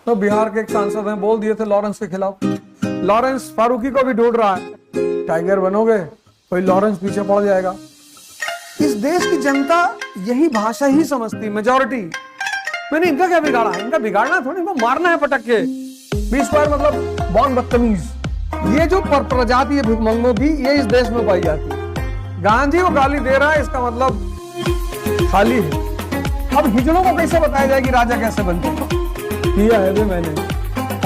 तो बिहार के एक सांसद हैं, बोल दिए थे लॉरेंस के खिलाफ। लॉरेंस फारूकी को भी ढूंढ रहा है, टाइगर बनोगे कोई लॉरेंस पीछे पड़ जाएगा। इस देश की जनता यही भाषा ही समझती, मेजॉरिटी। मैंने इनका क्या बिगाड़ा है? इनका बिगाड़ना थोड़ी, इनको मारना है पटक के। B² मतलब बहुत बदतमीज। ये जो प्रजाति है भिखमंगों की, ये इस देश में पाई जाती है। गांधी को गाली दे रहा है, इसका मतलब खाली है। अब हिजड़ों को कैसे बताया जाए कि राजा कैसे बनते हैं? किया है भी मैंने,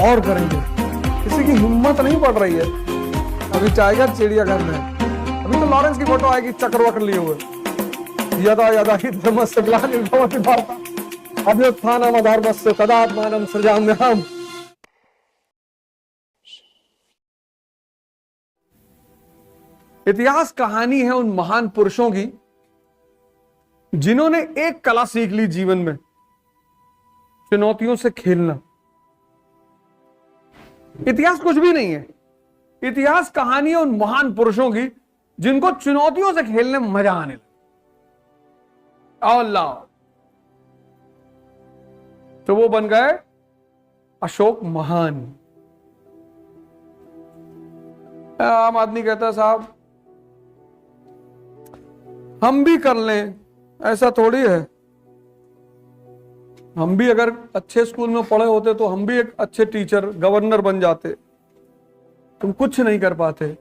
और करेंगे। किसी की हिम्मत नहीं पड़ रही है। अभी टाइगर चिड़ियाघर में, अभी तो लॉरेंस की फोटो आएगी चक्र वक्र लिए हुए। यदा यदा हि धर्मस्य ग्लानिर्भवति भारत अभ्युत्थानम् अधर्मस्य तदात्मानं सृजाम्यहम्। इतिहास कहानी है उन महान पुरुषों की जिन्होंने एक कला सीख ली जीवन में, चुनौतियों से खेलना। इतिहास कुछ भी नहीं है, इतिहास कहानी है उन महान पुरुषों की जिनको चुनौतियों से खेलने में मजा आने लगा। अल्लाह, तो वो बन गए अशोक महान। आम आदमी कहता है साहब हम भी कर लें, ऐसा थोड़ी है। हम भी अगर अच्छे स्कूल में पढ़े होते तो हम भी एक अच्छे टीचर, गवर्नर बन जाते। तुम कुछ नहीं कर पाते।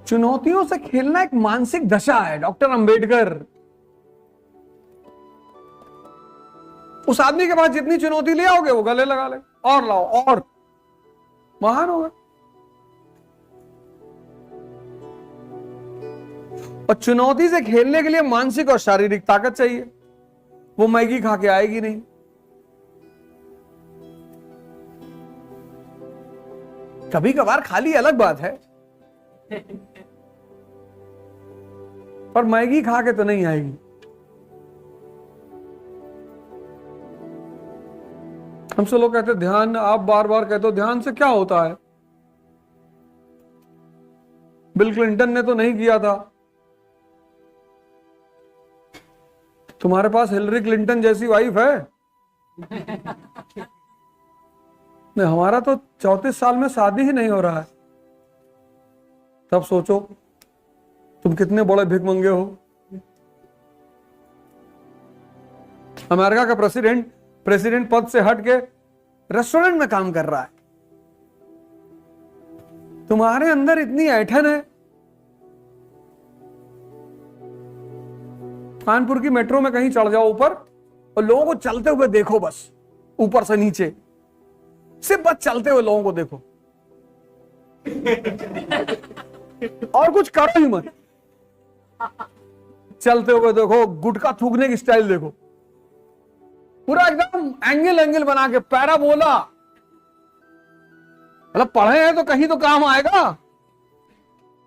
चुनौतियों से खेलना एक मानसिक दशा है। डॉक्टर अंबेडकर, उस आदमी के पास जितनी चुनौती ले आओगे वो गले लगा ले, और लाओ और महान होगा। और चुनौती से खेलने के लिए मानसिक और शारीरिक ताकत चाहिए। वो मैगी खा के आएगी नहीं। कभी कभार खाली अलग बात है, पर मैगी खा के तो नहीं आएगी। हमसे लोग कहते ध्यान, आप बार बार कहते हो ध्यान से क्या होता है? बिल क्लिंटन ने तो नहीं किया था। तुम्हारे पास हिलरी क्लिंटन जैसी वाइफ है? नहीं, हमारा तो 34 साल में शादी ही नहीं हो रहा है। तब सोचो तुम कितने बड़े भिखमंगे हो। अमेरिका का प्रेसिडेंट पद से हट के रेस्टोरेंट में काम कर रहा है। तुम्हारे अंदर इतनी ऐठन है। कानपुर की मेट्रो में कहीं चढ़ जाओ ऊपर और लोगों को चलते हुए देखो, बस ऊपर से नीचे, सिर्फ बस चलते हुए लोगों को देखो और कुछ करो ही मत। चलते हुए देखो, गुटखा थूकने की स्टाइल देखो, पूरा एकदम एंगल बना के पैराबोला। मतलब पढ़े हैं तो कहीं तो काम आएगा,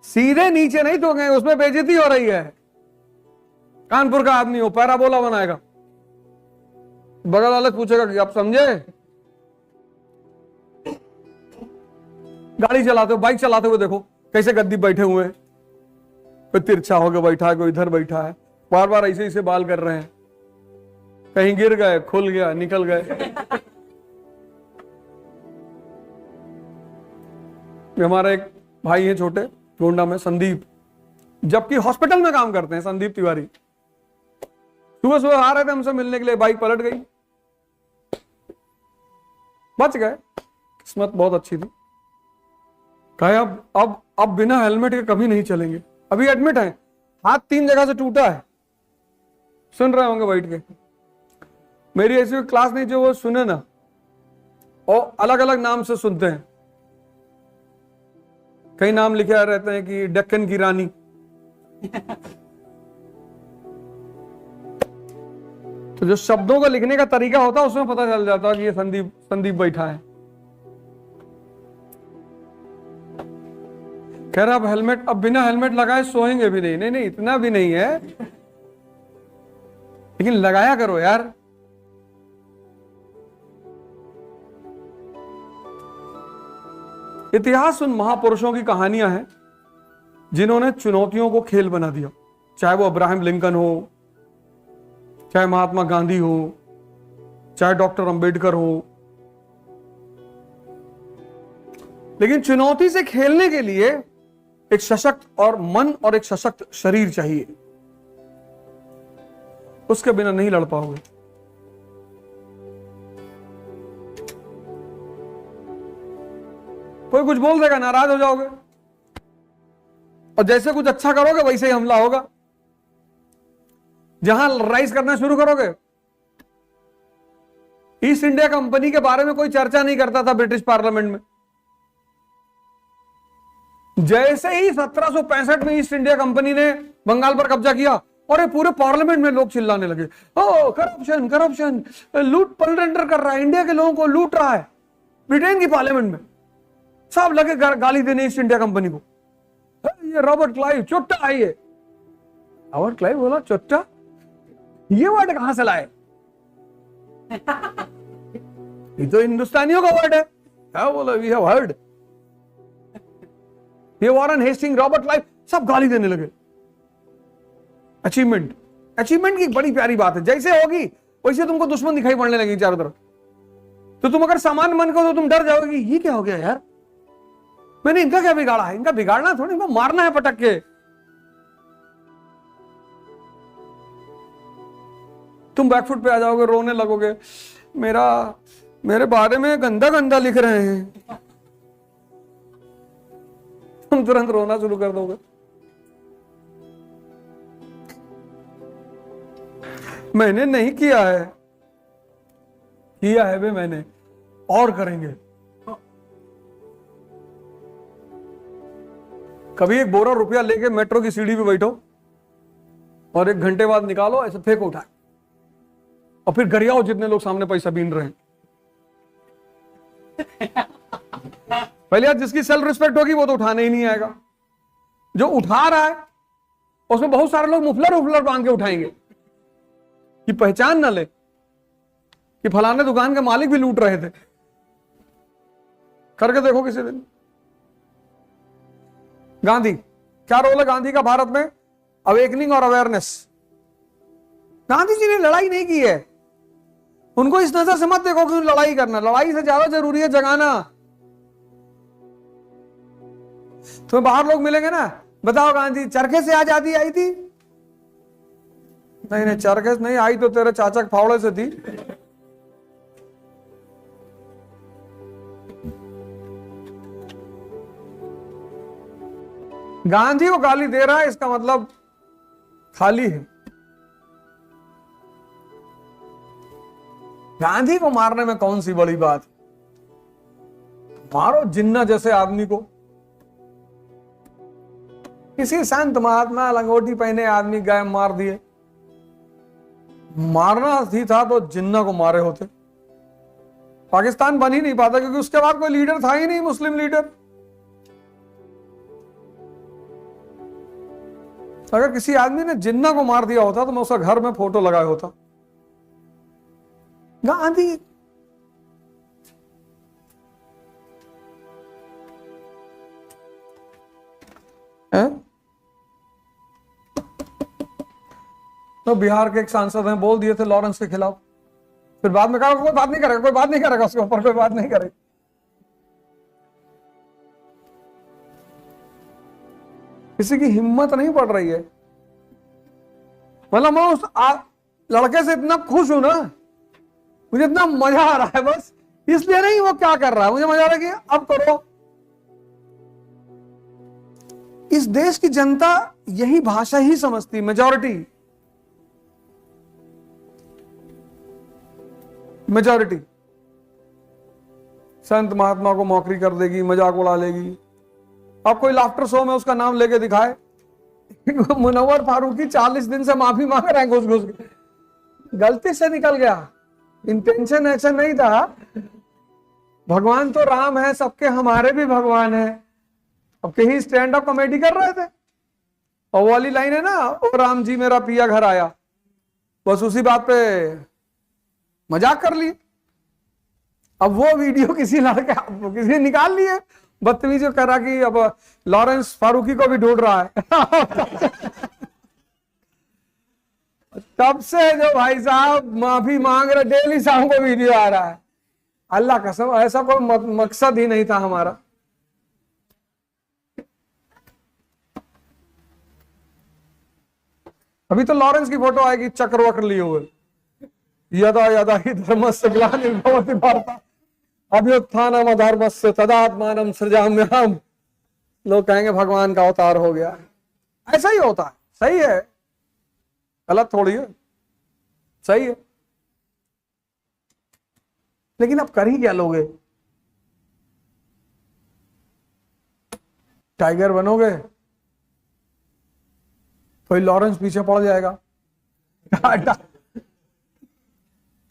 सीधे नीचे नहीं तो उसमें बेइज्जती हो रही है। कानपुर का आदमी हो, पैराबोला बनाएगा, बगल वाले पूछेगा कि आप समझे? गाड़ी चलाते हो, बाइक चलाते हुए देखो कैसे गद्दी बैठे हुए हैं। कोई तिरछा होकर बैठा है, कोई इधर बैठा है, बार बार ऐसे ऐसे बाल कर रहे हैं। कहीं गिर गए, खुल गया, निकल गए। हमारा एक भाई है छोटे गोंडा में, संदीप, जबकि हॉस्पिटल में काम करते हैं। संदीप तिवारी सुबह सुबह आ रहे थे हमसे मिलने के लिए, बाइक पलट गई, बच गए, किस्मत बहुत अच्छी थी। कहा अब बिना हेलमेट के कभी नहीं चलेंगे। अभी एडमिट है, हाथ 3 जगह से टूटा है। सुन रहे होंगे बैठ के। मेरी ऐसी क्लास नहीं जो वो सुने ना, और अलग अलग नाम से सुनते हैं। कई नाम लिखे रहते हैं कि डेक्कन की रानी। तो जो शब्दों का लिखने का तरीका होता है उसमें पता चल जाता है कि ये संदीप बैठा है। कह रहा अब बिना हेलमेट लगाए सोएंगे भी नहीं। नहीं, इतना भी नहीं है, लेकिन लगाया करो यार। इतिहास उन महापुरुषों की कहानियां हैं जिन्होंने चुनौतियों को खेल बना दिया। चाहे वो अब्राहम लिंकन हो, चाहे महात्मा गांधी हो, चाहे डॉक्टर अंबेडकर हो। लेकिन चुनौती से खेलने के लिए एक सशक्त और मन और एक सशक्त शरीर चाहिए, उसके बिना नहीं लड़ पाओगे। कोई कुछ बोल देगा, नाराज हो जाओगे, और जैसे कुछ अच्छा करोगे वैसे ही हमला होगा। जहां राइज करना शुरू करोगे, ईस्ट इंडिया कंपनी के बारे में कोई चर्चा नहीं करता था ब्रिटिश पार्लियामेंट में। जैसे ही 1765 में ईस्ट इंडिया कंपनी ने बंगाल पर कब्जा किया, और ये पूरे पार्लियामेंट में लोग चिल्लाने लगे, ओ करप्शन करप्शन, लूट पलटेंडर कर रहा है, इंडिया के लोगों को लूट रहा है। ब्रिटेन की पार्लियामेंट में सब लगे गाली देने ईस्ट इंडिया कंपनी को। ये रॉबर्ट क्लाइव चुट्टा है, ये रॉबर्ट क्लाइव बोला चुट्टा, ये वर्ड कहां से लाए? ये तो हिंदुस्तानियों का वर्ड है। क्या बोला? We have heard. ये वॉरेन हेस्टिंग, रॉबर्ट क्लाइव, सब गाली देने लगे। अचीवमेंट, अचीवमेंट की बड़ी प्यारी बात है, जैसे होगी वैसे तुमको दुश्मन दिखाई पड़ने लगी चारों तरफ। तो तुम अगर सामान्य मन को तो तुम डर जाओगे, ये क्या हो गया यार, मैंने इनका क्या बिगाड़ा है? इनका बिगाड़ना थोड़ी, इनको मारना है पटक के। तुम बैकफुट पे आ जाओगे, रोने लगोगे, मेरे बारे में गंदा गंदा लिख रहे हैं, तुम तुरंत रोना शुरू कर दोगे। मैंने नहीं किया है, किया है बे मैंने, और करेंगे। कभी एक बोरा रुपया लेके मेट्रो की सीढ़ी पे बैठो और 1 घंटे बाद निकालो, ऐसे फेंको उठा, और फिर गरियाओ जितने लोग सामने पैसा बीन रहे हैं। पहले यार जिसकी सेल्फ रिस्पेक्ट होगी वो तो उठाने ही नहीं आएगा। जो उठा रहा है उसमें बहुत सारे लोग मुफलर उफलर बांध के उठाएंगे कि पहचान ना ले कि फलाने दुकान के मालिक भी लूट रहे थे। करके देखो किसी दिन। गांधी, क्या रोल है गांधी का भारत में? अवेकनिंग और अवेयरनेस। गांधी जी ने लड़ाई नहीं की है, उनको इस नजर से मत देखो कि लड़ाई करना, लड़ाई से ज्यादा जरूरी है जगाना। तुम्हें बाहर लोग मिलेंगे ना, बताओ गांधी चरखे से आजादी आई थी? नहीं, चरखे से नहीं आई तो तेरे चाचा के फावड़े से थी। गांधी को गाली दे रहा है, इसका मतलब खाली है। गांधी को मारने में कौन सी बड़ी बात? मारो जिन्ना जैसे आदमी को। किसी संत महात्मा लंगोटी पहने आदमी गए मार दिए। मारना ही था तो जिन्ना को मारे होते। पाकिस्तान बन ही नहीं पाता क्योंकि उसके बाद कोई लीडर था ही नहीं, मुस्लिम लीडर। अगर किसी आदमी ने जिन्ना को मार दिया होता तो मैं उसका घर में फोटो लगाया होता। गांधी तो बिहार के एक सांसद हैं, बोल दिए थे लॉरेंस के खिलाफ, फिर बाद में कहा कोई बात नहीं करेगा, कोई बात नहीं करेगा, उसके ऊपर कोई बात नहीं करेगी। किसी की हिम्मत नहीं पड़ रही है। मतलब मैं उस लड़के से इतना खुश हूं ना, मुझे इतना मजा आ रहा है, बस इसलिए नहीं वो क्या कर रहा है, मुझे मजा आ रहा है कि अब करो। इस देश की जनता यही भाषा ही समझती, मेजॉरिटी संत महात्मा को मौकरी कर देगी, मजाक उड़ा लेगी। अब कोई लाफ्टर शो में उसका नाम लेके दिखाए, मुनव्वर फारूकी 40 दिन से माफी मांग रहे हैं घुस घुस के। गलती से निकल गया, इंटेंशन ऐसा नहीं था। भगवान तो राम है, सबके हमारे भी भगवान है। अब कहीं स्टैंड अप कॉमेडी कर रहे थे और वो वाली लाइन है ना, ओ राम जी मेरा पिया घर आया, बस उसी बात पे मजाक कर लिए। अब वो वीडियो किसी ने निकाल लिए, बदतमीजी करा कि अब लॉरेंस फारूकी को भी ढूंढ रहा है। तब से जो भाई साहब माफी मांग रहे, डेली शाम को वीडियो आ रहा है। अल्लाह कसम ऐसा कोई मकसद ही नहीं था हमारा। अभी तो लॉरेंस की फोटो आएगी चक्र वक्र लिए हुए, यदा यदा ही धर्मस्य ग्लानिर्भवति भारत अभ्युत्थानम् अधर्मस्य तदात्मानं सृजाम्यहम्। लोग कहेंगे भगवान का अवतार हो गया। ऐसा ही होता है, सही है, गलत थोड़ी है, सही है। लेकिन अब कर ही क्या लोगे? टाइगर बनोगे, कोई लॉरेंस पीछे पड़ जाएगा।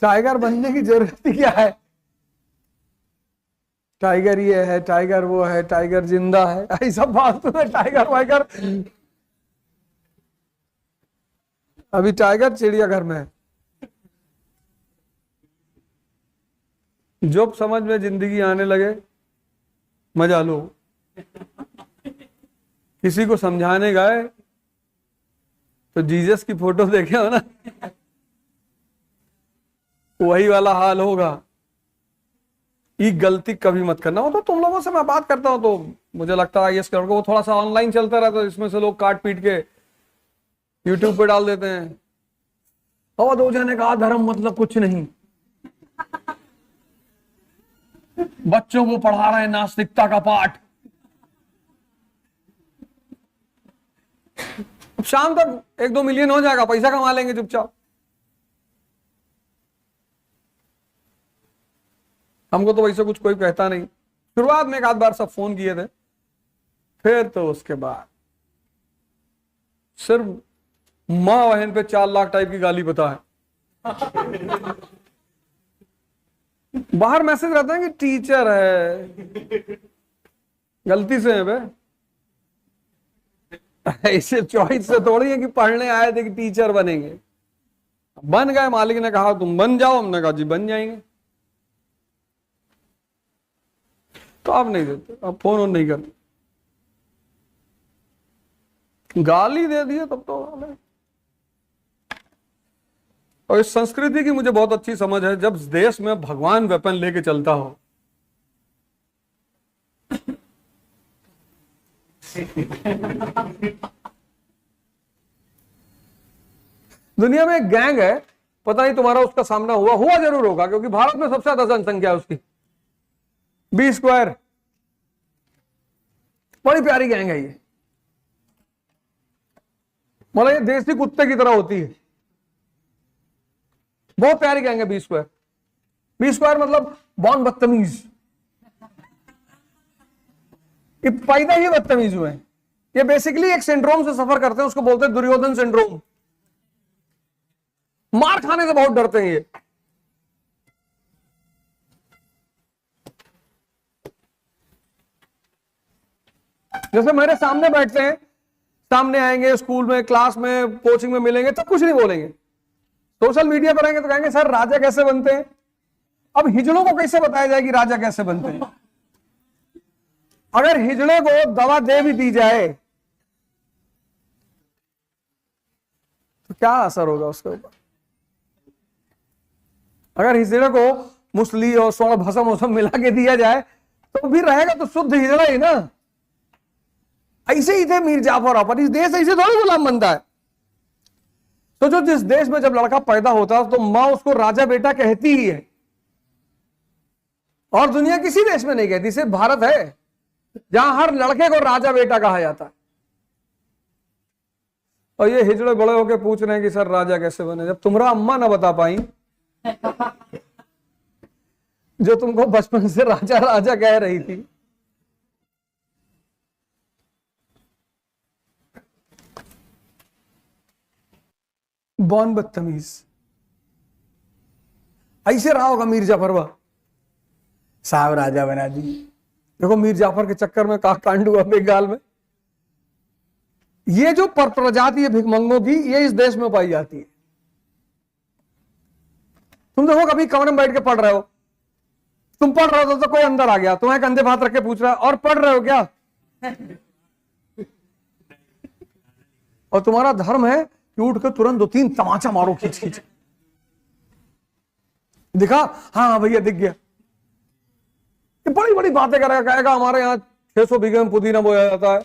टाइगर बनने की जरूरत ही क्या है? टाइगर ये है, टाइगर वो है, टाइगर जिंदा है, ऐसा फालतू में टाइगर वाइगर। अभी टाइगर चिड़ियाघर में है। जब समझ में जिंदगी आने लगे मजा लो। किसी को समझाने गए तो जीसस की फोटो देखे हो ना, वही वाला हाल होगा। ये गलती कभी मत करना। हो तो तुम लोगों से मैं बात करता हूं तो मुझे लगता है यस वो थोड़ा सा ऑनलाइन चलता रहता है, इसमें से लोग काट पीट के यूट्यूब पे डाल देते हैं। और दो जने का धर्म मतलब कुछ नहीं, बच्चों को पढ़ा रहे हैं नास्तिकता का पाठ। शाम तक 1-2 मिलियन हो जाएगा, पैसा कमा लेंगे चुपचाप। हमको तो वैसे कुछ कोई कहता नहीं। शुरुआत में एक आध बार सब फोन किए थे, फिर तो उसके बाद सिर्फ माँ बहन पे 4 लाख टाइप की गाली पता है। बाहर मैसेज रहता है कि टीचर है, गलती से है बे। ऐसे चॉइस से थोड़ी है कि पढ़ने आए थे कि टीचर बनेंगे। बन गए, मालिक ने कहा तुम बन जाओ, हमने कहा जी बन जाएंगे। तो आप नहीं देते, आप फोन ऑन नहीं करते। गाली दे दिए तब तो। और इस संस्कृति की मुझे बहुत अच्छी समझ है, जब देश में भगवान वेपन लेके चलता हो दुनिया में एक गैंग है, पता नहीं तुम्हारा उसका सामना हुआ जरूर होगा, क्योंकि भारत में सबसे ज्यादा जनसंख्या है उसकी, बी स्क्वायर। बड़ी प्यारी गैंग है ये, मतलब ये देसी कुत्ते की तरह होती है। बहुत प्यारी गैंग है बी स्क्वायर। बी स्क्वायर मतलब बॉर्न बदतमीज, ये पैदा ही बदतमीज हुए हैं। ये बेसिकली एक सिंड्रोम से सफर करते हैं, उसको बोलते हैं दुर्योधन सिंड्रोम। मार खाने से बहुत डरते हैं ये। जैसे मेरे सामने बैठते हैं, सामने आएंगे, स्कूल में, क्लास में, कोचिंग में मिलेंगे तो कुछ नहीं बोलेंगे। सोशल मीडिया पर आएंगे तो कहेंगे सर राजा कैसे बनते हैं। अब हिजड़ों को कैसे बताया जाए कि राजा कैसे बनते हैं? अगर हिजड़े को दवा दे भी दी जाए तो क्या असर होगा उसके ऊपर? अगर हिजड़े को मुसली और स्वर्ण भस्म वसम मिला के दिया जाए तो भी रहेगा तो शुद्ध हिजड़ा ही ना। ऐसे ही थे मीर जाफर अपन। इस देश ऐसे थोड़ी गुलाम बनता है। तो जो जिस देश में जब लड़का पैदा होता है तो मां उसको राजा बेटा कहती ही है, और दुनिया किसी देश में नहीं कहती, सिर्फ भारत है जहां हर लड़के को राजा बेटा कहा जाता है। और ये हिजड़े बड़े होके पूछ रहे हैं कि सर राजा कैसे बने, जब तुम्हारा अम्मा ना बता पाई जो तुमको बचपन से राजा राजा कह रही थी। बॉर्न बदतमीज। ऐसे रहा होगा मीर जाफर, साहब राजा बना दी। देखो मीर जाफर के चक्कर में का कांड हुआ बंगाल में। ये जो प्रजाति है भिखमंगों की, ये इस देश में पाई जाती है। तुम देखो कभी कमरे में बैठ के पढ़ रहे हो, तुम पढ़ रहे हो तो कोई अंदर आ गया, तुम्हें कंधे पे हाथ रख के पूछ रहा है और पढ़ रहे हो क्या? और तुम्हारा धर्म है कि उठ के तुरंत 2-3 तमाचा मारो खींच खींच। दिखा, हाँ भैया दिख गया। ये बड़ी बड़ी बातें करेगा, कहेगा हमारे यहाँ 600 बीघे में पुदीना बोया जाता है।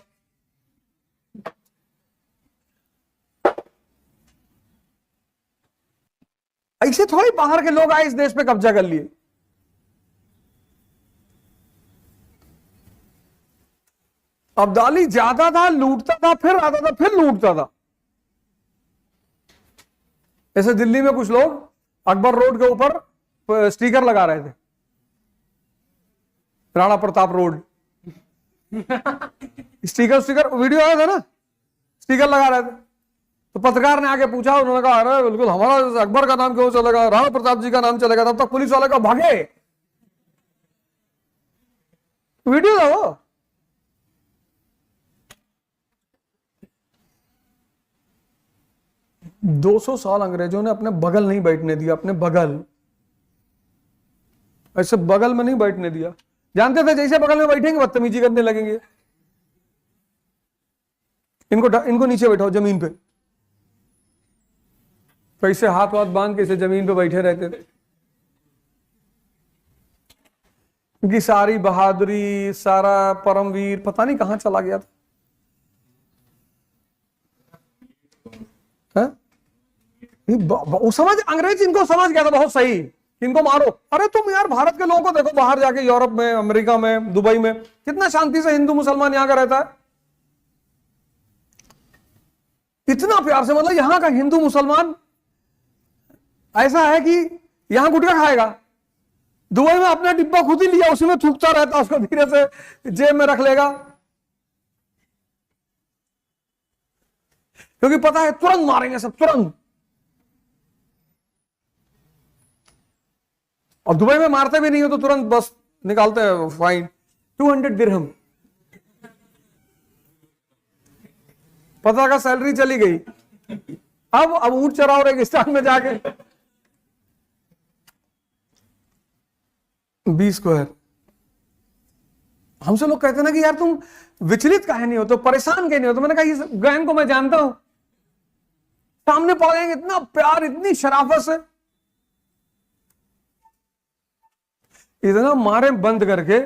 ऐसे थोड़ी बाहर के लोग आए इस देश पे कब्जा कर लिए। अब्दाली जाता था, लूटता था, फिर आता था, फिर लूटता था। ऐसे दिल्ली में कुछ लोग अकबर रोड के ऊपर स्टिकर लगा रहे थे, Rana Pratap road. Sticker video आया था ना, स्टिकर लगा रहे थे। तो पत्रकार ने आके पूछा, उन्होंने कहा अरे बिल्कुल हमारा अकबर का नाम क्यों चलेगा, राणा प्रताप जी का नाम चलेगा। तब तक पुलिस वाले का भागे, वीडियो था वो। दो 200 साल अंग्रेजों ने अपने बगल नहीं बैठने दिया, अपने बगल, ऐसे बगल में नहीं बैठने दिया। जानते थे जैसे बगल में बैठेंगे बदतमीजी करने लगेंगे। इनको नीचे बैठाओ जमीन पे, कैसे हाथ वाथ बांध के इसे जमीन पे बैठे रहते थे। इनकी सारी बहादुरी, सारा परमवीर पता नहीं कहां चला गया था। वो समझ, अंग्रेज इनको समझ गया था बहुत सही, इनको मारो। अरे तुम यार भारत के लोगों को देखो, बाहर जाके यूरोप में, अमेरिका में, दुबई में कितना शांति से हिंदू मुसलमान यहां का रहता है, इतना प्यार से। मतलब यहां का हिंदू मुसलमान ऐसा है कि यहां गुटखा खाएगा, दुबई में अपना डिब्बा खुद ही लिया, उसी में थूकता रहता, उसको धीरे से जेब में रख लेगा, क्योंकि पता है तुरंत मारेंगे सब, तुरंत। और दुबई में मारते भी नहीं हो तो तुरंत बस निकालते हैं फाइन, 200 दिरहम। पता का सैलरी चली गई। अब ऊंट चराओ रेगिस्तान में जाके 20 स्क्वायर। हमसे लोग कहते ना कि यार तुम विचलित काहे नहीं हो, तो परेशान क्यों नहीं हो। तो मैंने कहा इस गैंग को मैं जानता हूं, सामने पड़ जाएंगे, इतना प्यार, इतनी शराफत से, इतना मारे बंद करके